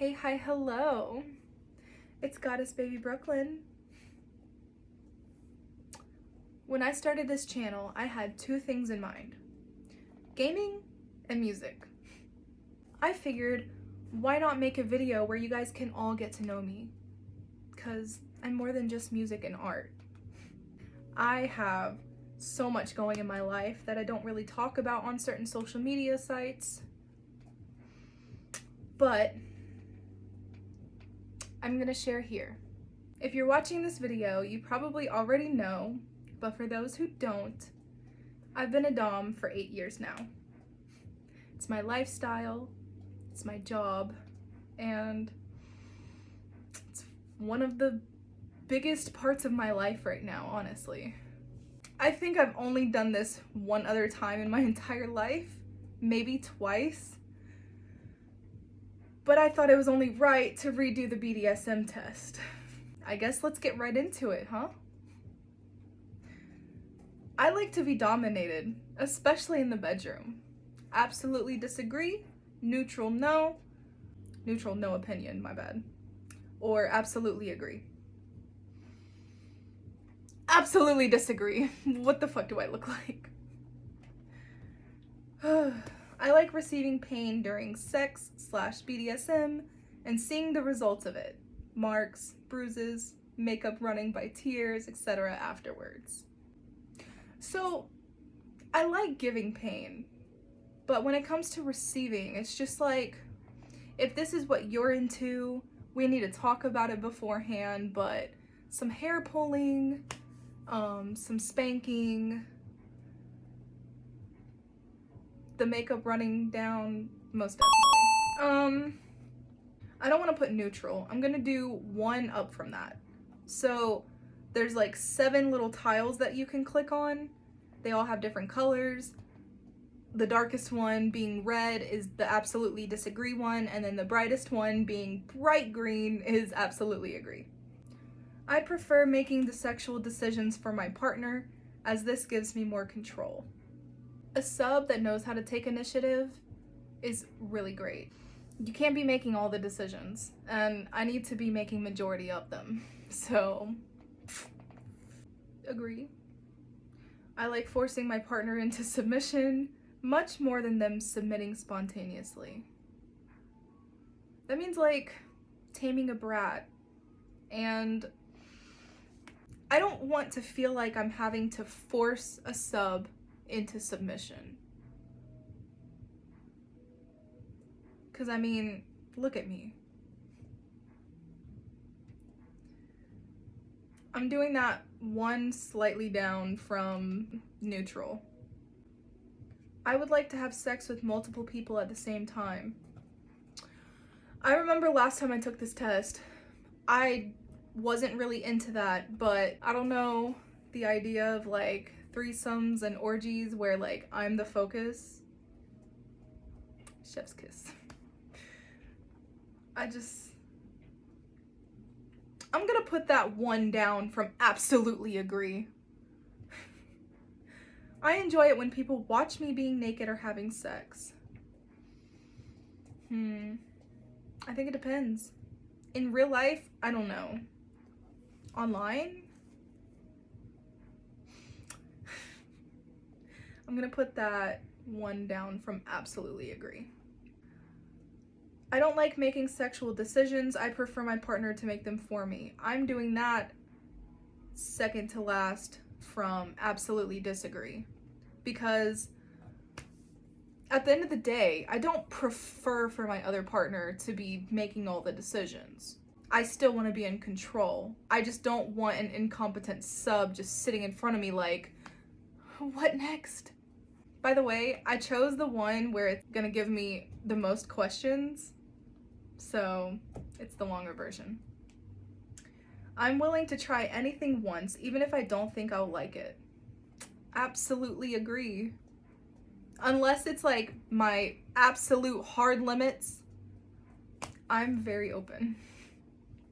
Hey, hi, hello. It's Goddess BaebieBrooklyn. When I started this channel, I had two things in mind: gaming and music. I figured, why not make a video where you guys can all get to know me? Because I'm more than just music and art. I have so much going in my life that I don't really talk about on certain social media sites, but I'm gonna share here. If you're watching this video, you probably already know, but for those who don't, I've been a Dom for 8 years now. It's my lifestyle, it's my job, and it's one of the biggest parts of my life right now, honestly. I think I've only done this one other time in my entire life, maybe twice, but I thought it was only right to redo the BDSM test. I guess let's get right into it, huh? I like to be dominated, especially in the bedroom. Absolutely disagree, neutral no opinion, my bad. Or absolutely agree. Absolutely disagree. What the fuck do I look like? I like receiving pain during sex/BDSM and seeing the results of it. Marks, bruises, makeup running by tears, etc. afterwards. So, I like giving pain, but when it comes to receiving, it's just like, if this is what you're into, we need to talk about it beforehand, but some hair pulling, some spanking, the makeup running down, most definitely. I don't want to put neutral. I'm gonna do one up from that. So there's like 7 little tiles that you can click on. They all have different colors. The darkest one being red is the absolutely disagree one, and then the brightest one being bright green is absolutely agree. I prefer making the sexual decisions for my partner, as this gives me more control. A sub that knows how to take initiative is really great. You can't be making all the decisions, and I need to be making majority of them. So, agree. I like forcing my partner into submission much more than them submitting spontaneously. That means like taming a brat, and I don't want to feel like I'm having to force a sub into submission. Because I mean, look at me. I'm doing that one slightly down from neutral. I would like to have sex with multiple people at the same time. I remember last time I took this test, I wasn't really into that, but I don't know, the idea of like threesomes and orgies where like I'm the focus. Chef's kiss. I'm gonna put that one down from absolutely agree. I enjoy it when people watch me being naked or having sex. I think it depends. In real life, I don't know. Online? I'm gonna put that one down from absolutely agree. I don't like making sexual decisions. I prefer my partner to make them for me. I'm doing that second to last from absolutely disagree. Because at the end of the day, I don't prefer for my other partner to be making all the decisions. I still want to be in control. I just don't want an incompetent sub just sitting in front of me like, what next? By the way, I chose the one where it's gonna give me the most questions, so it's the longer version. I'm willing to try anything once, even if I don't think I'll like it. Absolutely agree. Unless it's like my absolute hard limits, I'm very open.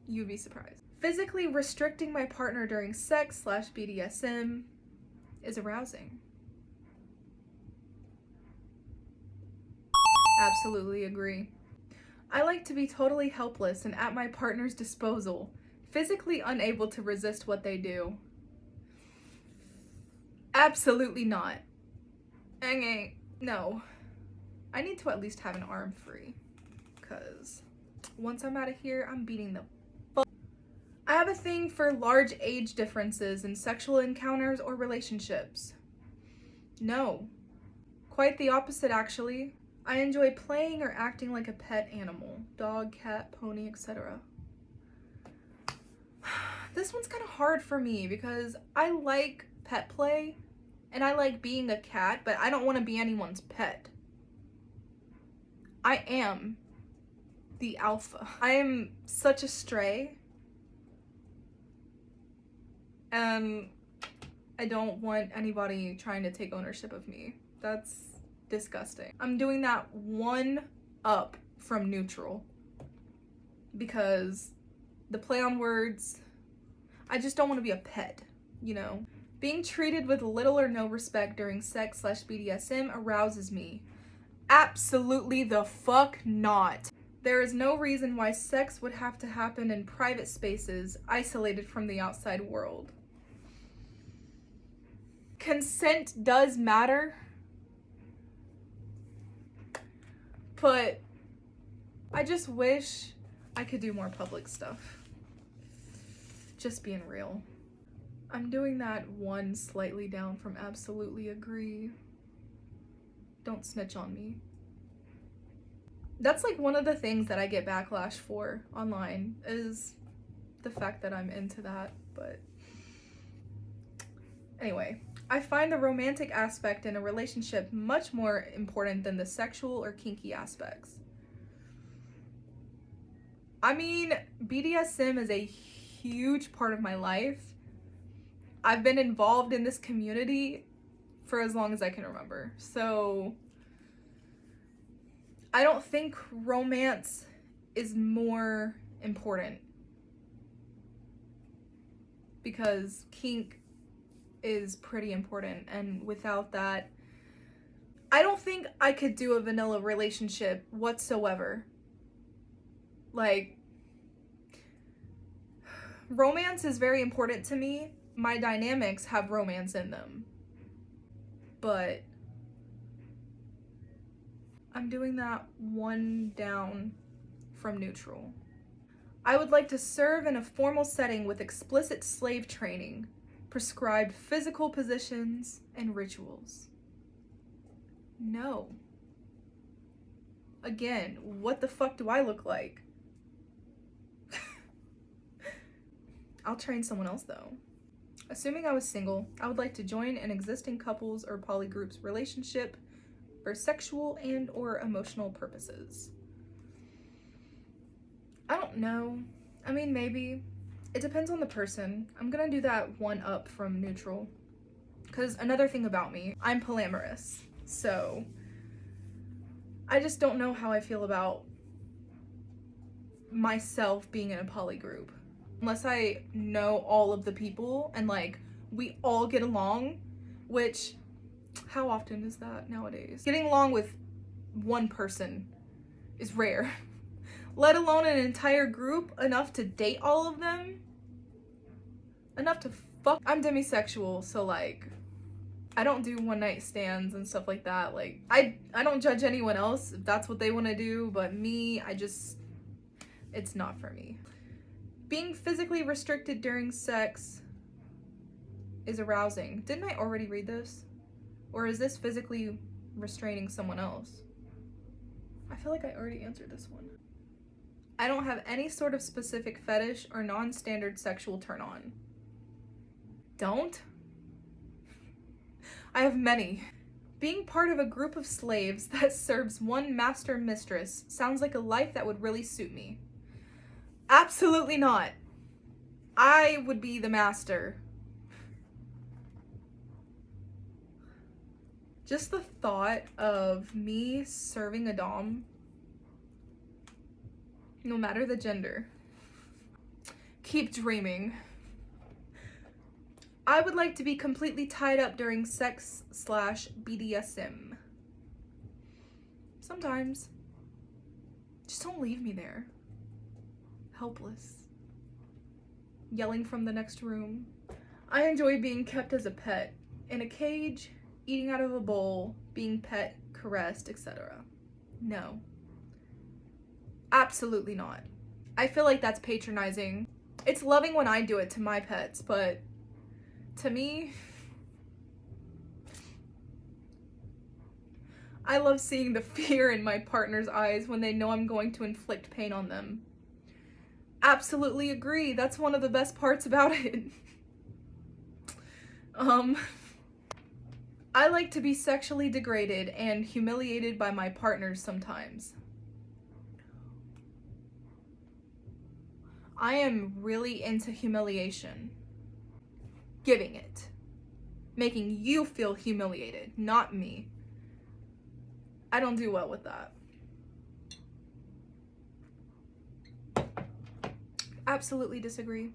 You'd be surprised. Physically restricting my partner during sex/BDSM is arousing. Absolutely agree. I like to be totally helpless and at my partner's disposal, physically unable to resist what they do. Absolutely not. No. I need to at least have an arm free, because once I'm out of here, I'm beating the fuck. I have a thing for large age differences in sexual encounters or relationships. No. Quite the opposite, actually. I enjoy playing or acting like a pet animal. Dog, cat, pony, etc. This one's kind of hard for me because I like pet play and I like being a cat, but I don't want to be anyone's pet. I am the alpha. I am such a stray. And I don't want anybody trying to take ownership of me. That's disgusting. I'm doing that one up from neutral because the play on words, I just don't want to be a pet, you know? Being treated with little or no respect during sex/BDSM arouses me. Absolutely the fuck not. There is no reason why sex would have to happen in private spaces, isolated from the outside world. Consent does matter, but I just wish I could do more public stuff. Just being real. I'm doing that one slightly down from absolutely agree. Don't snitch on me. That's like one of the things that I get backlash for online is the fact that I'm into that, but anyway. I find the romantic aspect in a relationship much more important than the sexual or kinky aspects. I mean, BDSM is a huge part of my life. I've been involved in this community for as long as I can remember. So I don't think romance is more important because kink is pretty important, and without that, I don't think I could do a vanilla relationship whatsoever. Like, romance is very important to me. My dynamics have romance in them, but I'm doing that one down from neutral. I would like to serve in a formal setting with explicit slave training, prescribed physical positions, and rituals. No. Again, what the fuck do I look like? I'll train someone else though. Assuming I was single, I would like to join an existing couples or polygroups relationship for sexual and or emotional purposes. I don't know. I mean, maybe. It depends on the person. I'm gonna do that one up from neutral. Because another thing about me, I'm polyamorous. So I just don't know how I feel about myself being in a poly group. Unless I know all of the people and like we all get along, which how often is that nowadays? Getting along with one person is rare. Let alone an entire group enough to date all of them, enough to fuck. I'm demisexual, so like I don't do one night stands and stuff like that. Like I don't judge anyone else if that's what they want to do, but me, it's not for me. Being physically restricted during sex is arousing. Didn't I already read this? Or is this physically restraining someone else? I feel like I already answered this one. I don't have any sort of specific fetish or non-standard sexual turn-on. Don't? I have many. Being part of a group of slaves that serves one master mistress sounds like a life that would really suit me. Absolutely not. I would be the master. Just the thought of me serving a dom, no matter the gender. Keep dreaming. I would like to be completely tied up during sex/BDSM. Sometimes. Just Just don't leave me there. Helpless. Yelling from the next room. I enjoy being kept as a pet. In a cage, eating out of a bowl, being pet, caressed, etc. No. Absolutely not. I feel like that's patronizing. It's loving when I do it to my pets, but to me, I love seeing the fear in my partner's eyes when they know I'm going to inflict pain on them. Absolutely agree. That's one of the best parts about it. I like to be sexually degraded and humiliated by my partners sometimes. I am really into humiliation. Giving it. Making you feel humiliated, not me. I don't do well with that. Absolutely disagree.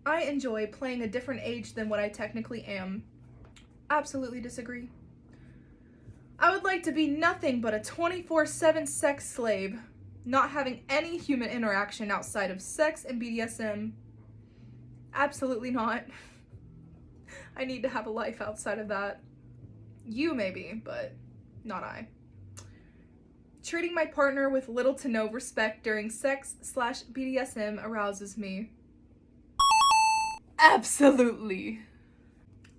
I enjoy playing a different age than what I technically am. Absolutely disagree. I would like to be nothing but a 24/7 sex slave, not having any human interaction outside of sex and BDSM. Absolutely not. I need to have a life outside of that. You maybe, but not I. Treating my partner with little to no respect during sex/BDSM arouses me. Absolutely.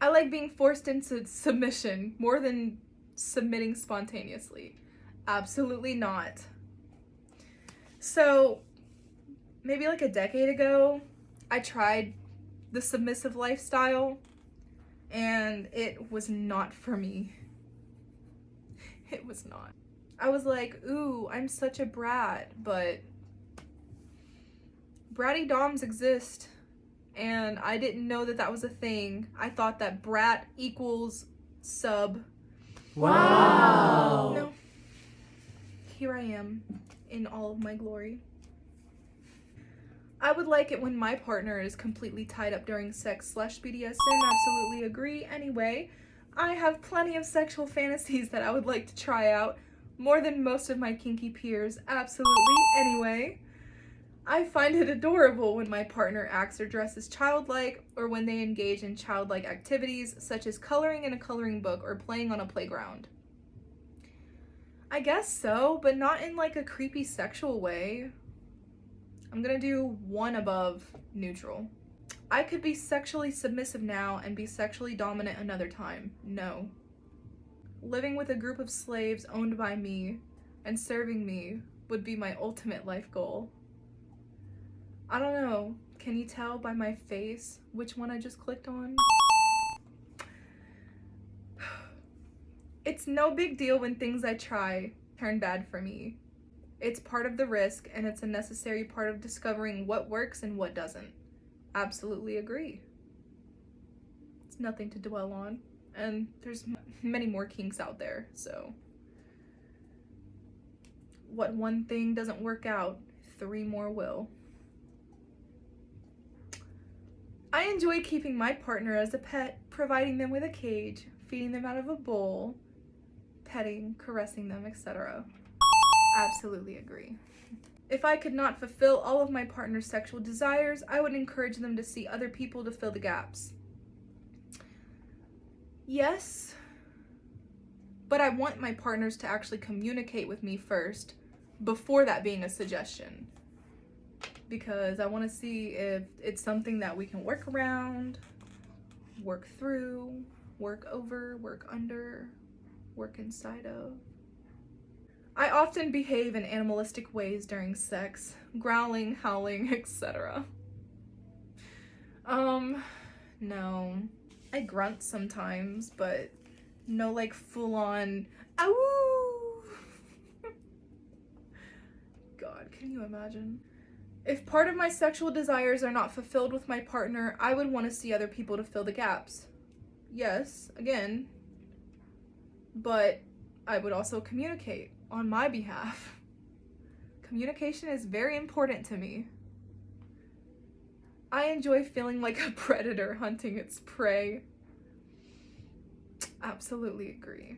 I like being forced into submission more than submitting spontaneously. Absolutely not. So, maybe like a decade ago, I tried the submissive lifestyle, and it was not for me. It was not. I was like, ooh, I'm such a brat, but bratty doms exist, and I didn't know that that was a thing. I thought that brat equals sub. Wow! No. Here I am, in all of my glory. I would like it when my partner is completely tied up during sex/BDSM. Absolutely agree. Anyway, I have plenty of sexual fantasies that I would like to try out, more than most of my kinky peers. Absolutely. Anyway, I find it adorable when my partner acts or dresses childlike, or when they engage in childlike activities such as coloring in a coloring book or playing on a playground. I guess so, but not in like a creepy sexual way. I'm gonna do one above neutral. I could be sexually submissive now and be sexually dominant another time. No. Living with a group of slaves owned by me and serving me would be my ultimate life goal. I don't know. Can you tell by my face which one I just clicked on? It's no big deal when things I try turn bad for me. It's part of the risk, and it's a necessary part of discovering what works and what doesn't. Absolutely agree. It's nothing to dwell on, and there's many more kinks out there, so. What one thing doesn't work out, 3 more will. I enjoy keeping my partner as a pet, providing them with a cage, feeding them out of a bowl, petting, caressing them, etc. Absolutely agree. If I could not fulfill all of my partner's sexual desires, I would encourage them to see other people to fill the gaps. Yes, but I want my partners to actually communicate with me first, before that being a suggestion. Because I want to see if it's something that we can work around, work through, work over, work under, work inside of. I often behave in animalistic ways during sex, growling, howling, etc. No. I grunt sometimes, but no like full-on, ow! God, can you imagine? If part of my sexual desires are not fulfilled with my partner, I would want to see other people to fill the gaps. Yes, again, but I would also communicate on my behalf. Communication is very important to me. I enjoy feeling like a predator hunting its prey. Absolutely agree.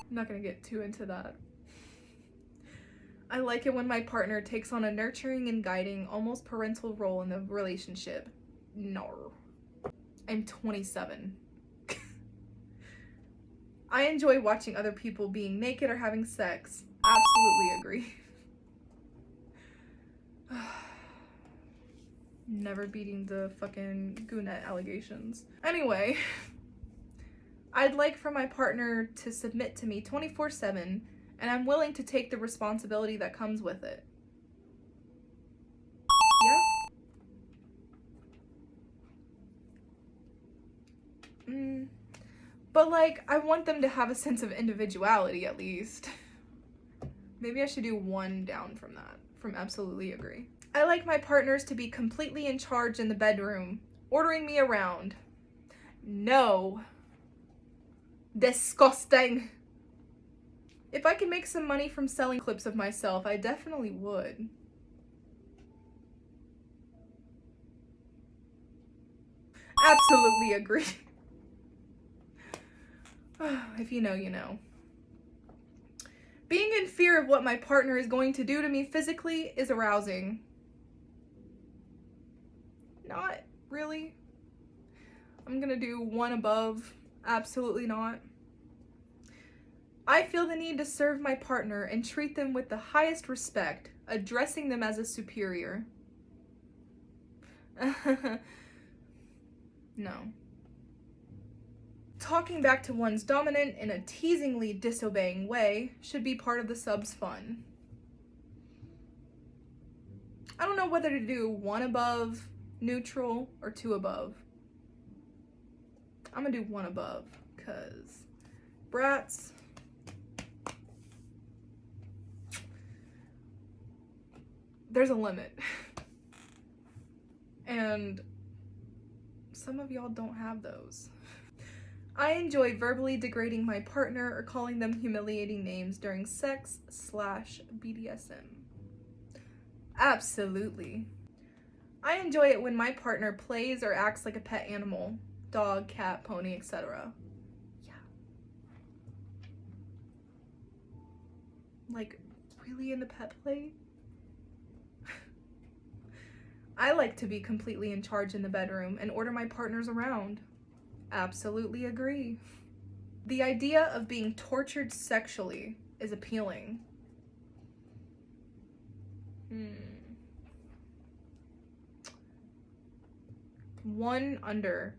I'm not gonna get too into that. I like it when my partner takes on a nurturing and guiding, almost parental role in the relationship. No. I'm 27. I enjoy watching other people being naked or having sex. Absolutely agree. Never beating the fucking Gounet allegations. Anyway, I'd like for my partner to submit to me 24/7, and I'm willing to take the responsibility that comes with it. Yeah? But like, I want them to have a sense of individuality at least. Maybe I should do one down from that, from absolutely agree. I like my partners to be completely in charge in the bedroom, ordering me around. No. Disgusting. If I could make some money from selling clips of myself, I definitely would. Absolutely agree. If you know, you know. Being in fear of what my partner is going to do to me physically is arousing. Not really. I'm gonna do one above. Absolutely not. I feel the need to serve my partner and treat them with the highest respect, addressing them as a superior. No. Talking back to one's dominant in a teasingly disobeying way should be part of the sub's fun. I don't know whether to do one above, neutral, or two above. I'm gonna do one above, because brats, there's a limit. And some of y'all don't have those. I enjoy verbally degrading my partner or calling them humiliating names during sex/BDSM. Absolutely. I enjoy it when my partner plays or acts like a pet animal. Dog, cat, pony, etc. Yeah. Like, really into pet play? I like to be completely in charge in the bedroom and order my partners around. Absolutely agree. The idea of being tortured sexually is appealing. One under.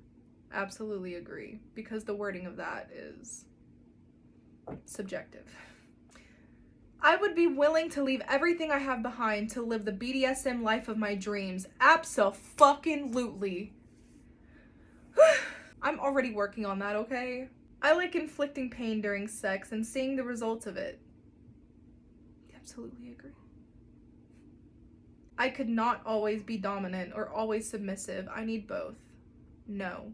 Absolutely agree, because the wording of that is subjective. I would be willing to leave everything I have behind to live the BDSM life of my dreams. Abso-fucking-lutely. I'm already working on that, okay? I like inflicting pain during sex and seeing the results of it. Absolutely agree. I could not always be dominant or always submissive. I need both. No.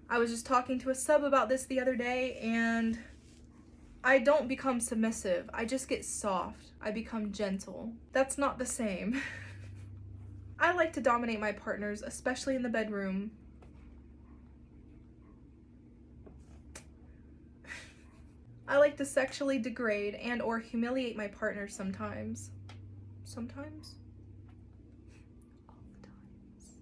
I was just talking to a sub about this the other day, and I don't become submissive. I just get soft. I become gentle. That's not the same. I like to dominate my partners, especially in the bedroom. I like to sexually degrade and or humiliate my partner sometimes. Sometimes? All the times.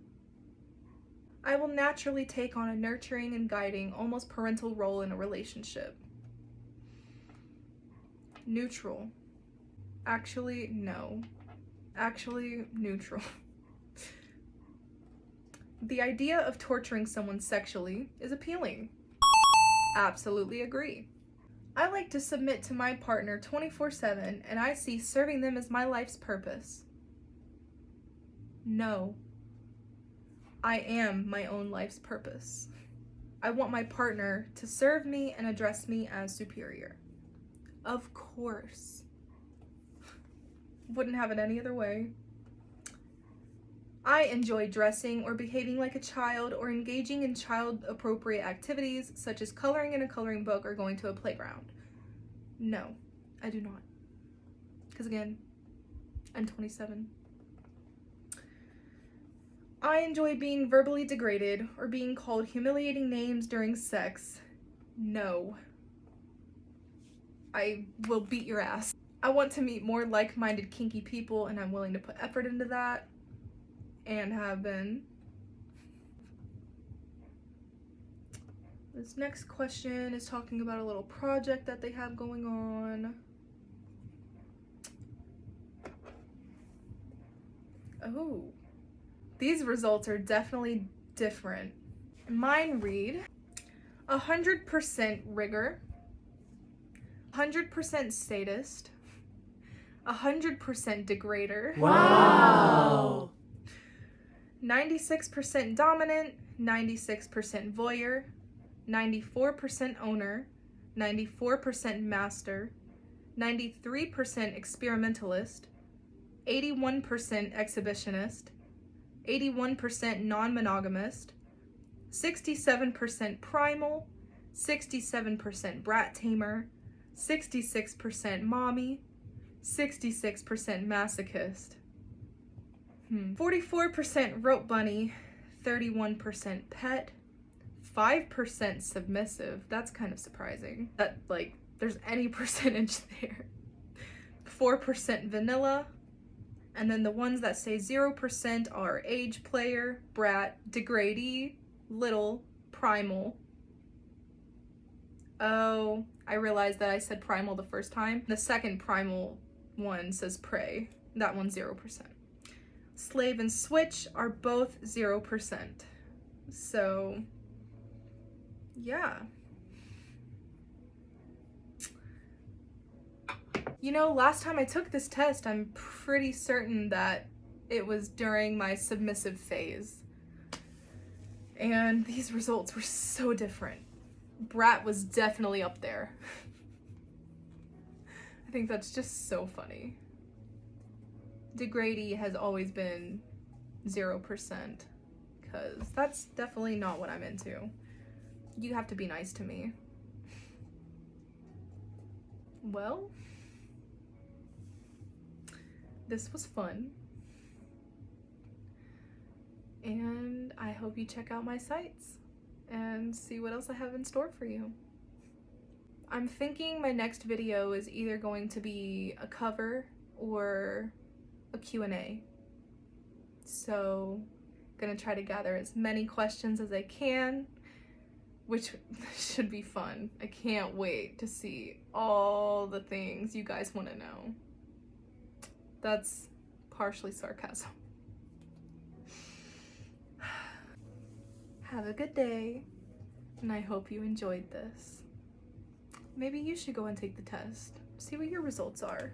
I will naturally take on a nurturing and guiding, almost parental role in a relationship. Neutral. Actually, no. Actually, neutral. The idea of torturing someone sexually is appealing. Absolutely agree. I like to submit to my partner 24/7, and I see serving them as my life's purpose. No. I am my own life's purpose. I want my partner to serve me and address me as superior. Of course. Wouldn't have it any other way. I enjoy dressing or behaving like a child or engaging in child-appropriate activities such as coloring in a coloring book or going to a playground. No, I do not. Because again, I'm 27. I enjoy being verbally degraded or being called humiliating names during sex. No. I will beat your ass. I want to meet more like-minded kinky people, and I'm willing to put effort into that, and have been. This next question is talking about a little project that they have going on. Oh, these results are definitely different. Mine read 100% rigor, 100% sadist, 100% degrader. Wow! 96% dominant, 96% voyeur, 94% owner, 94% master, 93% experimentalist, 81% exhibitionist, 81% non-monogamist, 67% primal, 67% brat tamer, 66% mommy, 66% masochist, 44% rope bunny, 31% pet, 5% submissive. That's kind of surprising that, like, there's any percentage there. 4% vanilla, and then the ones that say 0% are age player, brat, degradee, little, primal. Oh, I realized that I said primal the first time. The second primal one says prey. That one's 0%. Slave and switch are both 0%. So, yeah. You know, last time I took this test, I'm pretty certain that it was during my submissive phase. And these results were so different. Brat was definitely up there. I think that's just so funny. Degradee has always been 0%, because that's definitely not what I'm into. You have to be nice to me. Well, this was fun. And I hope you check out my sites and see what else I have in store for you. I'm thinking my next video is either going to be a cover or a Q&A. So I'm gonna try to gather as many questions as I can, which should be fun. I can't wait to see all the things you guys want to know. That's partially sarcasm. Have a good day, and I hope you enjoyed this. Maybe you should go and take the test. See what your results are.